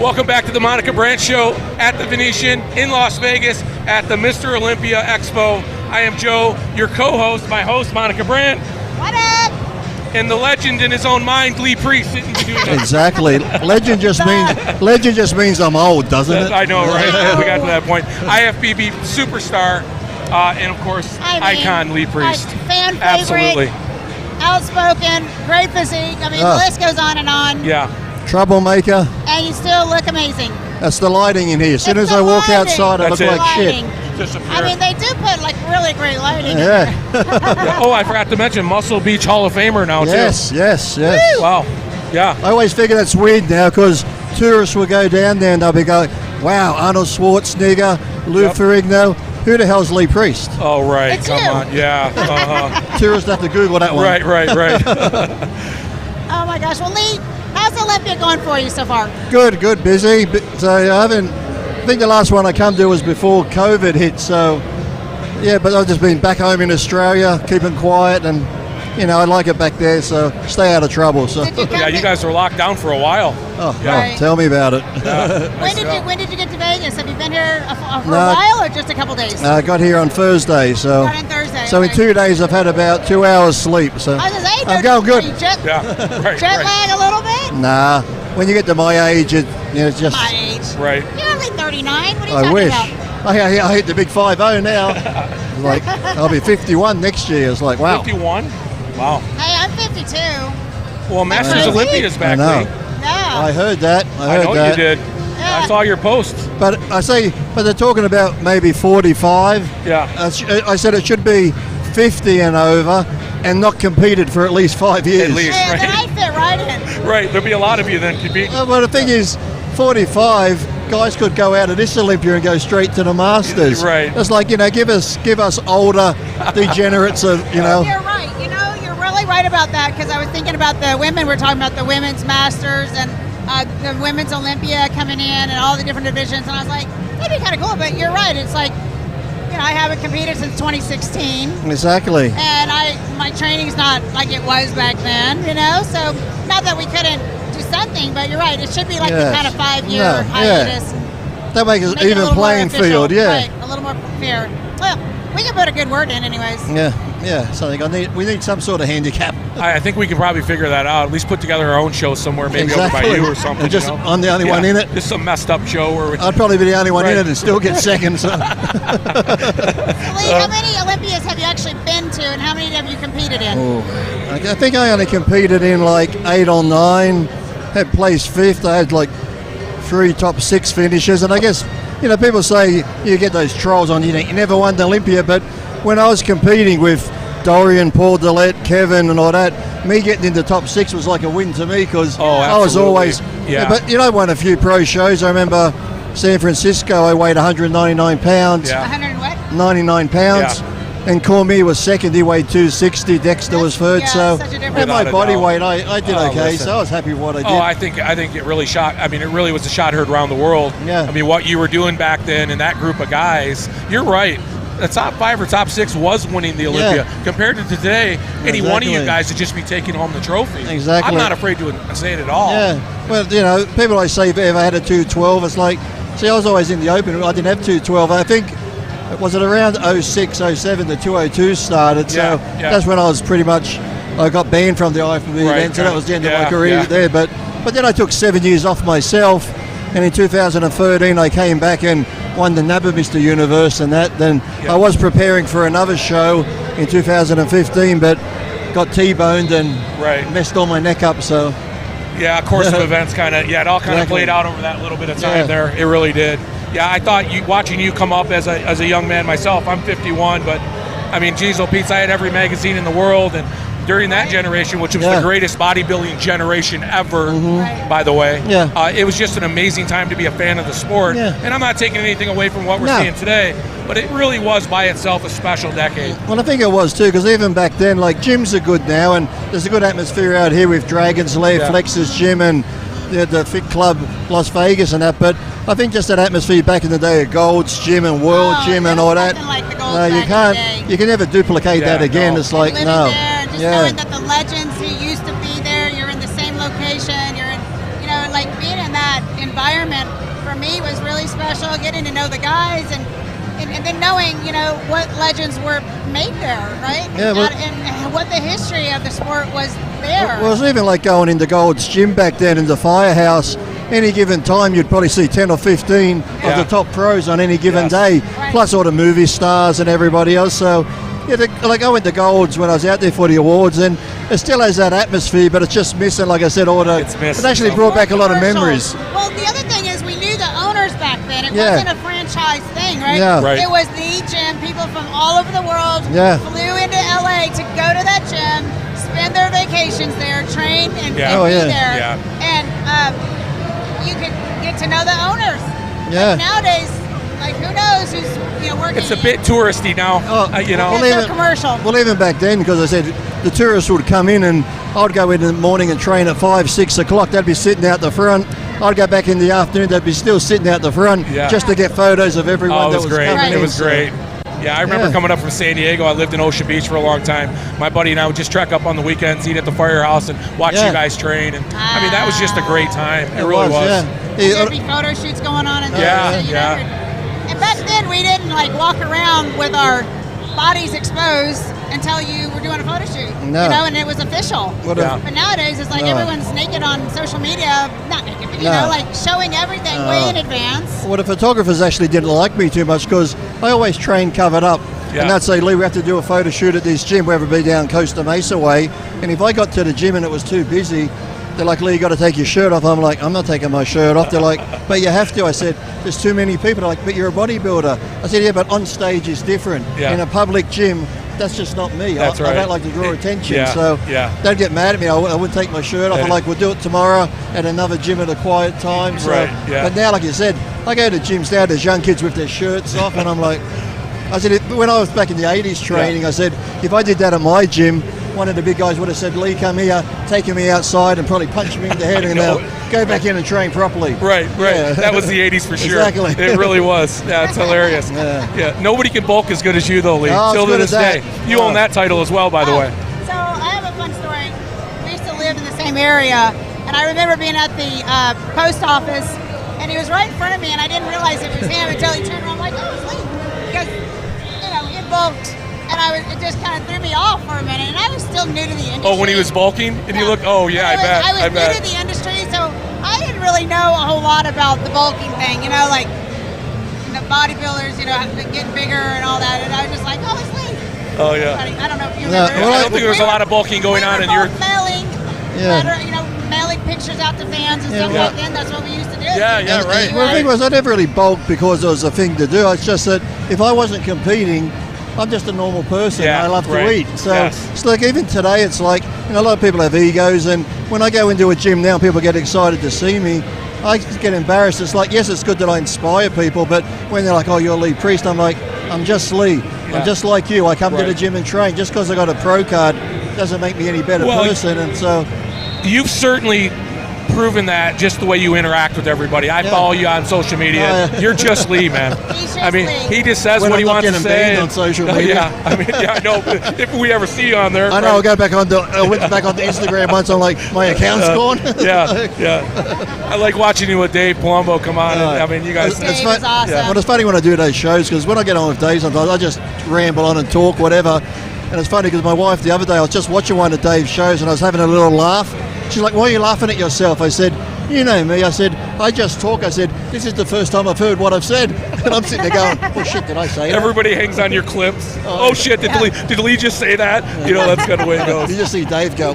Welcome back to the Monica Branch Show at the Venetian in Las Vegas at the Mr. Olympia Expo. I am Joe, your co-host, my host, Monica Brandt. What up? And the legend in his own mind, Lee Priest, sitting between us. Exactly. Legend just means I'm old, doesn't it? I know, right? We got to that point. IFBB superstar, and of course, icon Lee Priest. Fan favorite. Absolutely. Outspoken, great physique. I mean, the list goes on and on. Yeah. Troublemaker. And you still look amazing. That's the lighting in here. As soon as I walk outside, I look like shit. I mean, they do put like really great lighting in Yeah. there. Oh, I forgot to mention Muscle Beach Hall of Famer now, Yes, too. yes. Wow. Yeah. I always figure that's weird now because tourists will go down there and they'll be going, wow, Arnold Schwarzenegger, Lou Ferrigno. Who the hell's Lee Priest? Oh, right. It's Come you. on. Yeah. Uh-huh. Tourists have to Google that one. Right. Oh my gosh. Well, Lee, how's Olympia going for you so far? Good, busy. So I think the last one I come to was before COVID hit. So yeah, but I've just been back home in Australia, keeping quiet, and I like it back there. So stay out of trouble. So Yeah, you guys were locked down for a while. oh, Yeah. Right. tell me about it. Yeah. When did you get to Vegas? Have you been here for a while or just a couple days? I got here on Thursday, so Got in Thursday. so in okay. 2 days I've had about 2 hours sleep. So I was gonna say, I'm going good. Jet Right. lag a little bit? Nah, when you get to my age, it's just. My age. Right. You're only 39. What are you I talking wish. about? I hit the big 50 now. It's like I'll be 51 next year. It's like wow. 51? Wow. Hey, I'm 52. Well, Masters That's Olympia's back, I know. Lee. No. I heard that. I know that. you did. Yeah. I saw your posts. But they're talking about maybe 45. Yeah. I said it should be 50 and over, and not competed for at least 5 years. At least. Hey, then I Right. fit right in. Right. There'll be a lot of you then compete. Well, the thing is, 45 guys could go out of this Olympia and go straight to the Masters. Right. It's like give us older degenerates of You're right. You're really right about that because I was thinking about the women. We're talking about the women's Masters and the women's Olympia coming in and all the different divisions. And I was like, that'd be kind of cool. But you're right. It's like, I haven't competed since 2016. Exactly. And my training's not like it was back then, So not that we couldn't do something, but you're right. It should be like the kind of 5-year hiatus. That makes it Make it a even little more playing official. field, yeah. Right, a little more fair. Well, we can put a good word in anyways. Yeah. Something. We need some sort of handicap. I think we can probably figure that out. At least put together our own show somewhere, maybe Exactly. over by you or something. And just I'm the only one in it. Just some messed up show where we. I'd probably be the only one in Right. it and still get second. So. So Lee, how many Olympias have you actually been to, and how many have you competed in? I think I only competed in like 8 or 9. Had placed 5th. I had like 3 top 6 finishes, and I guess people say you get those trolls on you never won the Olympia, but when I was competing with Dorian, Paul Dillette, Kevin, and all that, me getting into top 6 was like a win to me because I was always. Yeah. But I won a few pro shows. I remember San Francisco. I weighed 199 pounds. Yeah. 100 what? 99 pounds. Yeah. And Cormier was second, he weighed 260, Dexter was third, yeah, so such a difference. at my Without a body doubt. weight, I did okay, listen. so I was happy with what I did. Oh, I think it really shot. I mean, it really was a shot heard around the world. Yeah. I mean, what you were doing back then and that group of guys, you're right. The top 5 or top 6 was winning the Olympia. Compared to today, any one of you Exactly. guys would just be taking home the trophy. Exactly. I'm not afraid to say it at all. Yeah, well, people always say if I had a 212, it's like, see, I was always in the open, I didn't have 212. I think, was it around 06, 07, the 202 started, so that's when I was pretty much, I got banned from the IFBB then, so that was the end of my career there. But then I took 7 years off myself, and in 2013 I came back and won the NABBA Mr. Universe and that. Then I was preparing for another show in 2015, but got T-boned and messed all my neck up, so. Yeah, course of events it all kind of played out over that little bit of time there. It really did. Yeah, I thought watching you come up as a young man myself, I'm 51, but I mean, geez, oh Pete, I had every magazine in the world, and during that generation, which was the greatest bodybuilding generation ever, by the way, it was just an amazing time to be a fan of the sport. And I'm not taking anything away from what we're seeing today, but it really was by itself a special decade. Well, I think it was too, because even back then, like, gyms are good now, and there's a good atmosphere out here with Dragon's Lair, Flex's Gym, and the Fit Club Las Vegas and that. But I think just that atmosphere back in the day of Gold's Gym and World Gym and all that, like the Gold's no, you back in can't, the day. you can never duplicate that again. It's like, Living no. there, just knowing that the legends who used to be there, you're in the same location, you're in, like being in that environment, for me was really special, getting to know the guys and then knowing, what legends were made there, right? Yeah, and what the history of the sport was there. Well, it was even like going into Gold's Gym back then in the Firehouse. Any given time, you'd probably see 10 or 15 of the top pros on any given day, plus all the movie stars and everybody else. So, I went to Gold's when I was out there for the awards, and it still has that atmosphere, but it's just missing, like I said, it actually brought back a lot of memories. Well, the other thing is we knew the owners back then. It wasn't a franchise thing, right? Yeah. Right. It was the gym. People from all over the world flew into LA to go to that gym, spend their vacations there, train, and be there. Yeah. And you could get to know the owners. Yeah. Like nowadays, who knows who's working. It's a bit touristy now, It's so commercial. Well, even back then, because I said the tourists would come in, and I'd go in the morning and train at 5, 6 o'clock. They'd be sitting out the front. I'd go back in the afternoon. They'd be still sitting out the front just to get photos of everyone that was great. coming in. It was great. Yeah, I remember coming up from San Diego. I lived in Ocean Beach for a long time. My buddy and I would just trek up on the weekends, eat at the Firehouse, and watch you guys train. And that was just a great time. It really was. There'd be photo shoots going on. And back then, we didn't walk around with our bodies exposed until you were doing a photo shoot. No. And it was official. But nowadays, it's everyone's naked on social media. Not naked, but showing everything way in advance. Well, the photographers actually didn't like me too much because I always train covered up. And they'd say, Lee, we have to do a photo shoot at this gym, whether it be down Costa Mesa way. And if I got to the gym and it was too busy, they're like, Lee, you got to take your shirt off. I'm like, I'm not taking my shirt off. They're like, but you have to. I said, there's too many people. They're like, but you're a bodybuilder. I said, yeah, but on stage is different. In a public gym, that's just not me. I don't like to draw attention. So they'd get mad at me. I wouldn't take my shirt off. I'm like, we'll do it tomorrow at another gym at a quiet time. So, but now, like you said, I go to gyms now, there's young kids with their shirts off, and I'm like, I said, when I was back in the 80s training, I said, if I did that at my gym, one of the big guys would have said, Lee, come here, taken me outside and probably punched me in the head and go back in and train properly. Right. That was the 80s for sure. Exactly. It really was. Yeah, it's hilarious. Nobody can bulk as good as you, though, Lee. Till to this day. You own that title as well, by the way. So I have a fun story. We used to live in the same area, and I remember being at the post office, and he was right in front of me, and I didn't realize it was him until he turned around. I'm like, oh, it's Lee. Because, he bulked. And it just kind of threw me off for a minute, and I was still new to the industry. Oh, when he was bulking, and you looked. Oh, yeah, I bet. I was new to the industry, so I didn't really know a whole lot about the bulking thing. Bodybuilders, getting bigger and all that, and I was just like, oh, it's Lee. Oh yeah. I don't know if you remember. I don't think there was a lot of bulking going on in your. Mailing, mailing pictures out to fans and stuff like that. That's what we used to do. Right. Well, the thing was, I never really bulked because it was a thing to do. It's just that if I wasn't competing, I'm just a normal person. I love to eat. So it's like even today, it's like, a lot of people have egos, and when I go into a gym now, people get excited to see me. I get embarrassed. It's like, yes, it's good that I inspire people, but when they're like, oh, you're Lee Priest, I'm like, I'm just Lee. I'm just like you. I come to the gym and train. Just because I got a pro card doesn't make me any better person. And so you've certainly proven that just the way you interact with everybody. I follow you on social media. You're just Lee, man. He just says what he wants to say. On social media. I know. If we ever see you on there, I know. I went back on the Instagram once. I'm like, my account's gone. I like watching you with Dave Palumbo come on. And, you guys. Dave is awesome. Well, it's funny when I do those shows because when I get on with Dave, sometimes I just ramble on and talk whatever. And it's funny because my wife the other day, I was just watching one of Dave's shows and I was having a little laugh. She's like, why are you laughing at yourself? I said, you know me. I said, I just talk. I said, this is the first time I've heard what I've said. And I'm sitting there going, oh, shit, did I say that? Everybody hangs on your clips. Oh shit, did Lee just say that? That's kind of the way it goes. You just see Dave go.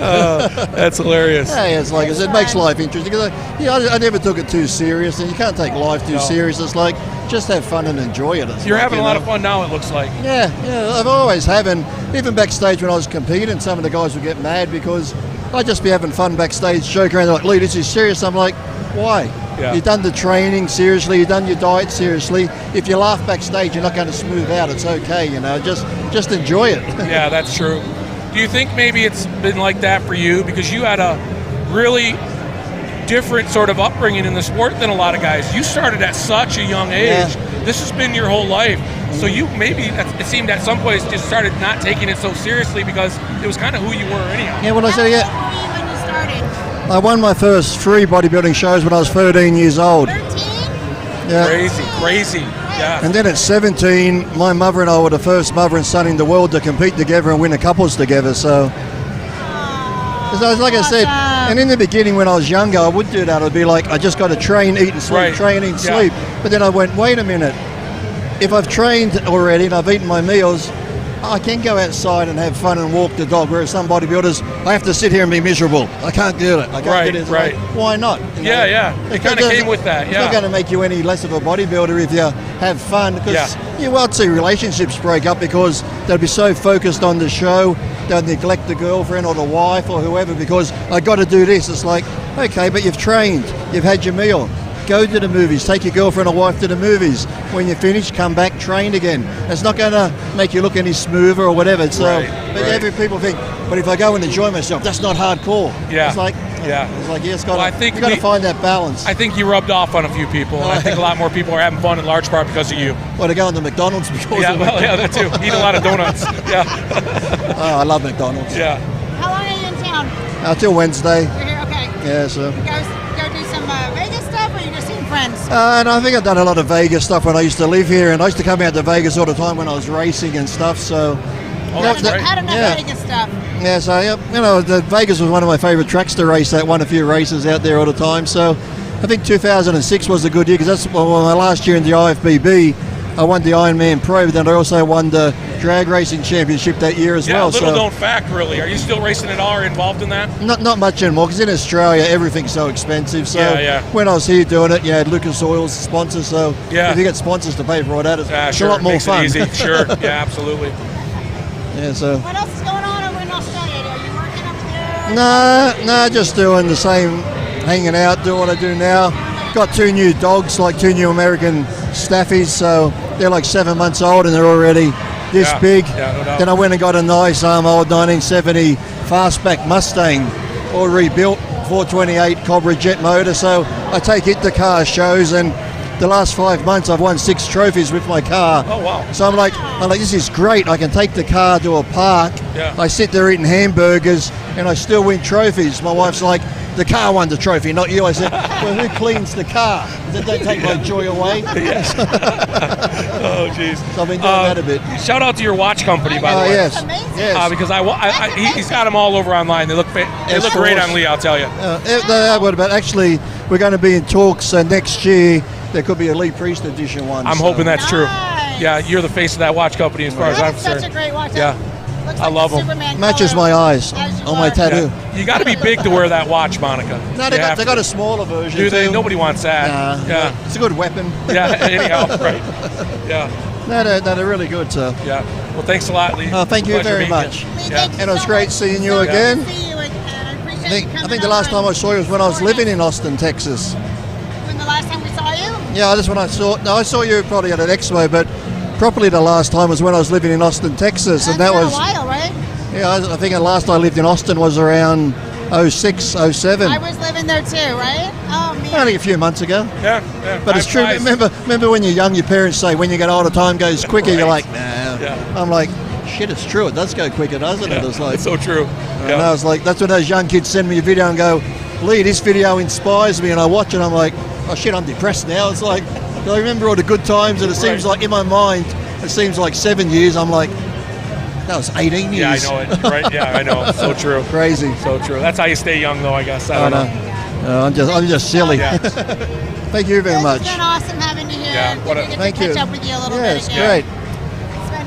That's hilarious. Yeah, it's like, it makes life interesting. I never took it too serious, and you can't take life too serious. It's like, just have fun and enjoy it. You're having a lot of fun now, it looks like. Yeah, I've always have. And even backstage when I was competing, some of the guys would get mad because I'd just be having fun backstage, joking around. They're like, Lee, this is serious. I'm like, why? You've done the training seriously, you've done your diet seriously. If you laugh backstage, you're not going to smooth out. It's okay, just enjoy it. Yeah, that's true. Do you think maybe it's been like that for you because you had a really different sort of upbringing in the sport than a lot of guys? You started at such a young age. This has been your whole life. So you maybe, it seemed at some place, just started not taking it so seriously because it was kind of who you were anyhow. Yeah, when I said, How old were you when you started? I won my first 3 bodybuilding shows when I was 13 years old. 13? Yeah. Crazy. Yeah. And then at 17, my mother and I were the first mother and son in the world to compete together and win a couples together. So, like I said, and in the beginning when I was younger, I would do that. I'd be like, I just got to train, eat and sleep, train, eat and sleep. But then I went, wait a minute. If I've trained already and I've eaten my meals, I can go outside and have fun and walk the dog. Whereas some bodybuilders, I have to sit here and be miserable. I can't do it. I can't do it. Like, why not? You know? It kind of came with that. It's not going to make you any less of a bodybuilder if you have fun. Because you won't see relationships break up because they'll be so focused on the show, they'll neglect the girlfriend or the wife or whoever because I got to do this. It's like, okay, but you've trained, you've had your meal. Go to the movies, take your girlfriend or wife to the movies. When you finish, come back, train again. It's not going to make you look any smoother or whatever. So, every people think, but if I go and enjoy myself, that's not hardcore. Yeah. It's like, it's got to, you got to find that balance. I think you rubbed off on a few people, and I think a lot more people are having fun in large part because of you. Well, they're going to McDonald's because of that too. Eat a lot of donuts. Oh, I love McDonald's. Yeah. How long are you in town? Until Wednesday. You're here, okay. Yeah, so. Go do some Vegas stuff, or you just seeing friends? And I think I've done a lot of Vegas stuff when I used to live here, and I used to come out to Vegas all the time when I was racing and stuff. So, how did that Vegas stuff? Yeah, so the Vegas was one of my favourite tracks to race. That won a few races out there all the time. So, I think 2006 was a good year because that's my last year in the IFBB. I won the Ironman Pro, but then I also won the drag racing championship that year as well. Little known fact, really. Are you still racing at all or involved in that? Not much anymore, because in Australia everything's so expensive. So when I was here doing it, you had Lucas Oil's sponsors. So if you get sponsors to pay for all that, it's a lot more fun. Makes it easy. Sure. Yeah, absolutely. Yeah. So. What else is going on over in Australia? Are you working over there? No, just doing the same, hanging out, doing what I do now. Got 2 new dogs, like 2 new American staffies, so they're like 7 months old and they're already this big. Yeah, no doubt. Then I went and got a nice old 1970 fastback Mustang, all rebuilt, 428 Cobra jet motor. So I take it to car shows, and the last 5 months I've won 6 trophies with my car. Oh wow! So I'm like, this is great. I can take the car to a park. Yeah. I sit there eating hamburgers, and I still win trophies. My wife's like, the car won the trophy, not you. I said, well, who cleans the car? That don't take my joy away. Oh, jeez. So I've been doing that a bit. Shout out to your watch company, by the way. Yes. Amazing. Because he's got them all over online. They look great on Lee, I'll tell you. But actually, we're going to be in talks next year. There could be a Lee Priest edition one. I'm hoping that's true. Yeah, you're the face of that watch company as far as I'm concerned. Such a great watch. Yeah. I love them. Matches my eyes on my tattoo. Yeah. You got to be big to wear that watch, Monica. No, they got a smaller version. Do they? Too. Nobody wants that. Yeah. It's a good weapon. Yeah, anyhow, right. Yeah. No, they're really good, so. Yeah. Well, thanks a lot, Lee. Oh, thank you very much. And it was great seeing you again. I think the last time I saw you was when I was living in Austin, Texas. When the last time we saw you? Yeah, that's when I saw you probably at an expo, but properly the last time was when I was living in Austin, Texas, and that was a while, right? Yeah, I think the last I lived in Austin was around 06, 07. I was living there too, right? Oh man. Only a few months ago. Yeah. But it's true. Remember when you're young, your parents say when you get older, time goes quicker. Right. You're like, nah. Yeah. I'm like, shit, it's true. It does go quicker, doesn't it? It's like, it's so true. And I was like, that's when those young kids send me a video and go, Lee, this video inspires me, and I watch it. I'm like, oh shit, I'm depressed now. It's like, I remember all the good times, and it seems like in my mind, it seems like 7 years. I'm like, that was 18 years. Yeah, I know it. Right? Yeah, I know. So true. Crazy. So true. That's how you stay young, though. I guess. I don't know. I'm just silly. Yeah. Thank you very much. It's been awesome having you here. Yeah. Thank you. Catch up with you a little bit. It's great.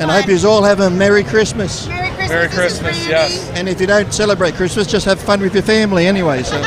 And I hope you all have a Merry Christmas. Merry Christmas. Merry Christmas. Yes. And if you don't celebrate Christmas, just have fun with your family anyway. So.